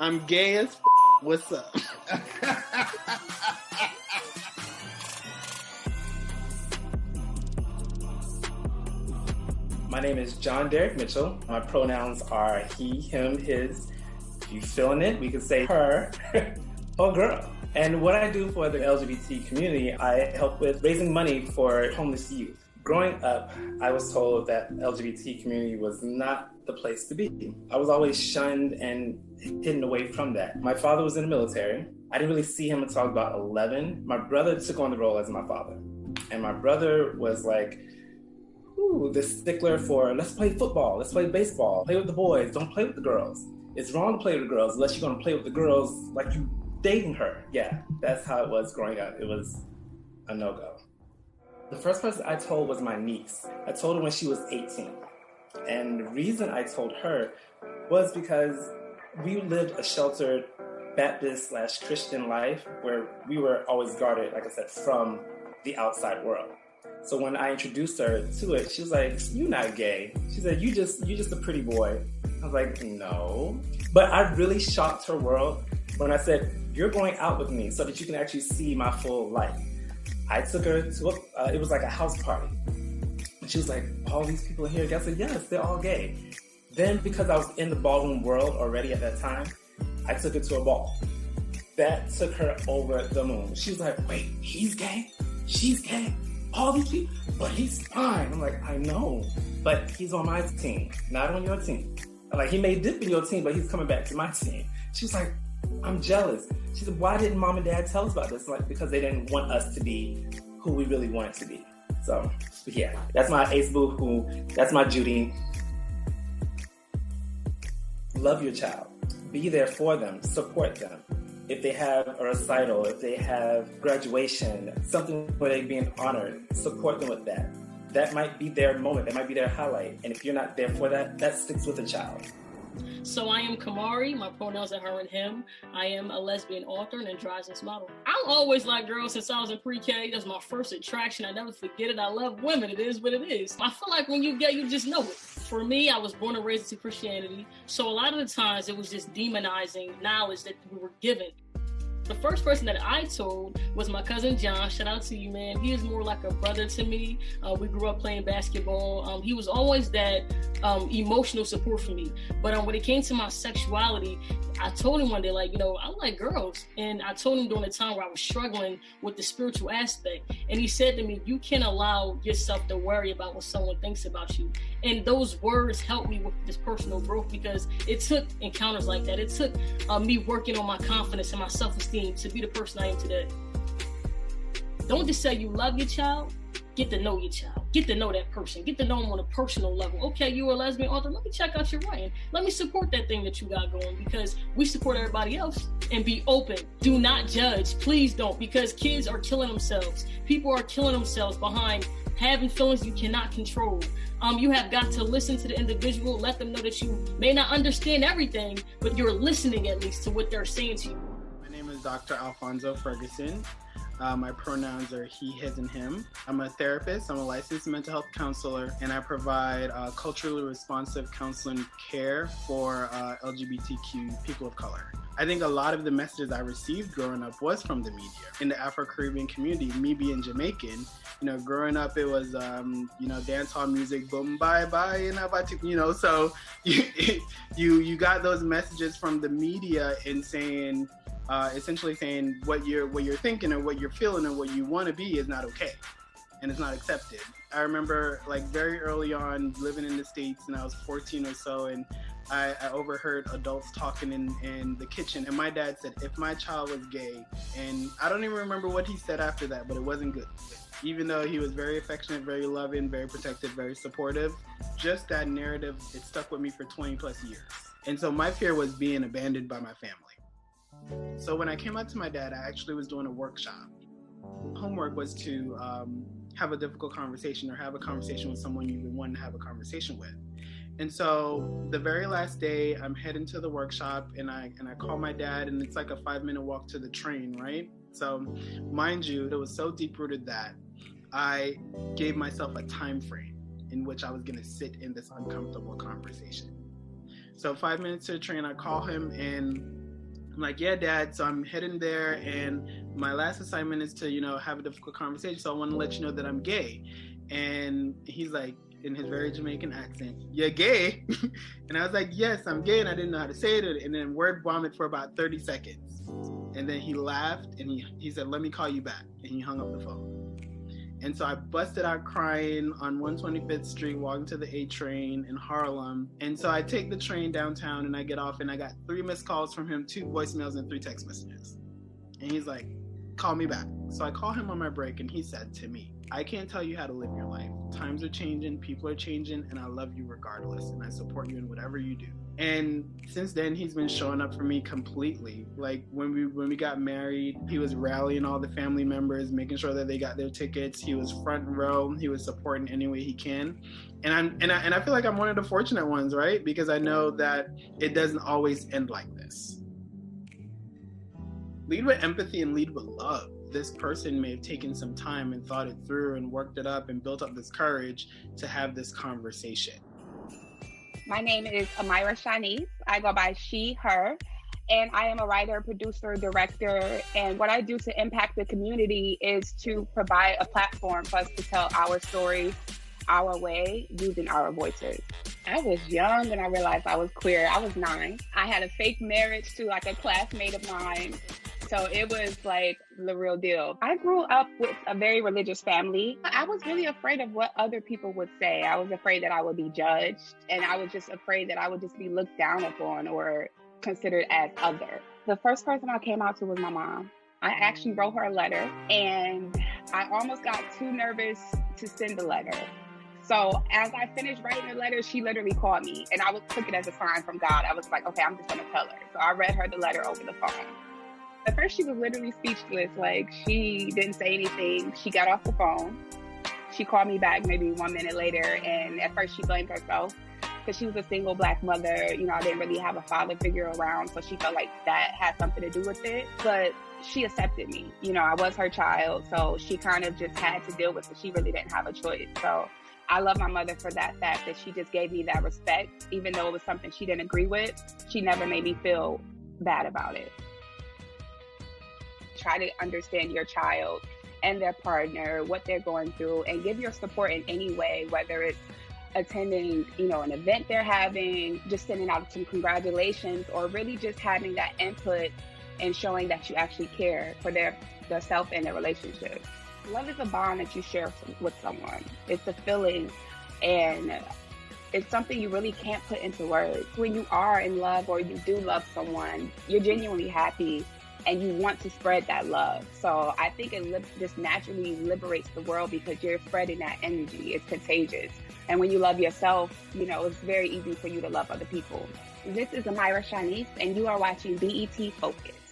I'm gay as what's up? My name is John Derek Mitchell. My pronouns are he, him, his. If you feeling it, we could say her or girl. And what I do for the LGBT community, I help with raising money for homeless youth. Growing up, I was told that the LGBT community was not the place to be. I was always shunned and hidden away from that. My father was in the military. I didn't really see him until I was about 11. My brother took on the role as my father. And my brother was like, the stickler for let's play football, let's play baseball, play with the boys, don't play with the girls. It's wrong to play with the girls unless you're gonna play with the girls like you dating her. Yeah, that's how it was growing up. It was a no-go. The first person I told was my niece. I told her when she was 18. And the reason I told her was because we lived a sheltered Baptist/Christian life where we were always guarded, like I said, from the outside world. So when I introduced her to it, she was like, "You're not gay." She said, "You just a pretty boy." I was like, "No." But I really shocked her world when I said, "You're going out with me so that you can actually see my full life." I took her to it was like a house party. And she was like, "All these people are here." I said, "Yes, they're all gay." Then because I was in the ballroom world already at that time, I took her to a ball. That took her over the moon. She was like, "Wait, he's gay? She's gay? All these people? But he's fine." I'm like, "I know, but he's on my team, not on your team." I'm like, "He may dip in your team, but he's coming back to my team." She was like, "I'm jealous." She said, "Why didn't mom and dad tell us about this?" I'm like, "Because they didn't want us to be who we really wanted to be." So, yeah, that's my ace boo, that's my Judy. Love your child. Be there for them. Support them. If they have a recital, if they have graduation, something where they're being honored, support them with that. That might be their moment. That might be their highlight. And if you're not there for that, that sticks with a child. So I am Kamari. My pronouns are her and him. I am a lesbian author and androgynous model. I'm always like girls since I was in pre-K. That's my first attraction. I never forget it. I love women. It is what it is. I feel like when you gay, you just know it. For me, I was born and raised into Christianity. So a lot of the times it was just demonizing knowledge that we were given. The first person that I told was my cousin John. Shout out to you, man. He is more like a brother to me. We grew up playing basketball. He was always that emotional support for me. But when it came to my sexuality, I told him one day, like, I like girls. And I told him during the time where I was struggling with the spiritual aspect. And he said to me, "You can't allow yourself to worry about what someone thinks about you." And those words helped me with this personal growth because it took encounters like that. It took me working on my confidence and my self-esteem to be the person I am today. Don't just say you love your child. Get to know your child. Get to know that person. Get to know them on a personal level. Okay, you're a lesbian author. Let me check out your writing. Let me support that thing that you got going because we support everybody else. And be open. Do not judge. Please don't, because kids are killing themselves. People are killing themselves behind having feelings you cannot control. You have got to listen to the individual. Let them know that you may not understand everything, but you're listening at least to what they're saying to you. My name is Dr. Alfonso Ferguson. My pronouns are he, his, and him. I'm a therapist. I'm a licensed mental health counselor, and I provide culturally responsive counseling care for LGBTQ people of color. I think a lot of the messages I received growing up was from the media. In the Afro-Caribbean community, me being Jamaican, growing up it was, dance hall music, boom, bye, bye, so you got those messages from the media and saying, essentially saying what you're thinking and what you're feeling and what you want to be is not okay and it's not accepted. I remember very early on living in the States, and I was 14 or so, and I overheard adults talking in the kitchen, and my dad said, "If my child was gay," and I don't even remember what he said after that, but it wasn't good. Even though he was very affectionate, very loving, very protective, very supportive, just that narrative, it stuck with me for 20 plus years. And so my fear was being abandoned by my family. So when I came out to my dad, I actually was doing a workshop. Homework was to have a difficult conversation or have a conversation with someone you've been wanting to have a conversation with. And so the very last day, I'm heading to the workshop and I call my dad, and it's like a 5-minute walk to the train, right? So mind you, it was so deep-rooted that I gave myself a time frame in which I was going to sit in this uncomfortable conversation. So 5 minutes to the train, I call him, and I'm like, yeah, Dad. So I'm heading there, and my last assignment is to, have a difficult conversation. So I want to let you know that I'm gay. And he's like, in his very Jamaican accent, you're gay? And I was like, yes, I'm gay. And I didn't know how to say it. And then word vomit for about 30 seconds. And then he laughed and he said, let me call you back. And he hung up the phone. And so I busted out crying on 125th Street, walking to the A train in Harlem. And so I take the train downtown and I get off, and I got 3 missed calls from him, 2 voicemails and 3 text messages. And he's like, call me back. So I call him on my break, and he said to me, I can't tell you how to live your life. Times are changing, people are changing, and I love you regardless. And I support you in whatever you do. And since then, he's been showing up for me completely. Like when we got married, he was rallying all the family members, making sure that they got their tickets. He was front row. He was supporting any way he can. And I feel like I'm one of the fortunate ones, right? Because I know that it doesn't always end like this. Lead with empathy and lead with love. This person may have taken some time and thought it through and worked it up and built up this courage to have this conversation. My name is Amira Shanice. I go by she, her, and I am a writer, producer, director. And what I do to impact the community is to provide a platform for us to tell our stories our way using our voices. I was young when I realized I was queer. I was 9. I had a fake marriage to like a classmate of mine. So it was like the real deal. I grew up with a very religious family. I was really afraid of what other people would say. I was afraid that I would be judged, and I was just afraid that I would just be looked down upon or considered as other. The first person I came out to was my mom. I actually wrote her a letter, and I almost got too nervous to send the letter. So as I finished writing the letter, she literally called me, and I took it as a sign from God. I was like, okay, I'm just gonna tell her. So I read her the letter over the phone. At first, she was literally speechless. Like, she didn't say anything. She got off the phone. She called me back maybe 1 minute later, and at first she blamed herself because she was a single Black mother. I didn't really have a father figure around, so she felt like that had something to do with it. But she accepted me. I was her child, so she kind of just had to deal with it. She really didn't have a choice. So I love my mother for that fact that she just gave me that respect. Even though it was something she didn't agree with, she never made me feel bad about it. Try to understand your child and their partner, what they're going through, and give your support in any way, whether it's attending, an event they're having, just sending out some congratulations, or really just having that input and showing that you actually care for their self and their relationship. Love is a bond that you share with someone. It's a feeling, and it's something you really can't put into words. When you are in love or you do love someone, you're genuinely happy and you want to spread that love. So I think it just naturally liberates the world because you're spreading that energy. It's contagious. And when you love yourself, it's very easy for you to love other people. This is Amira Shanice, and you are watching BET Focus.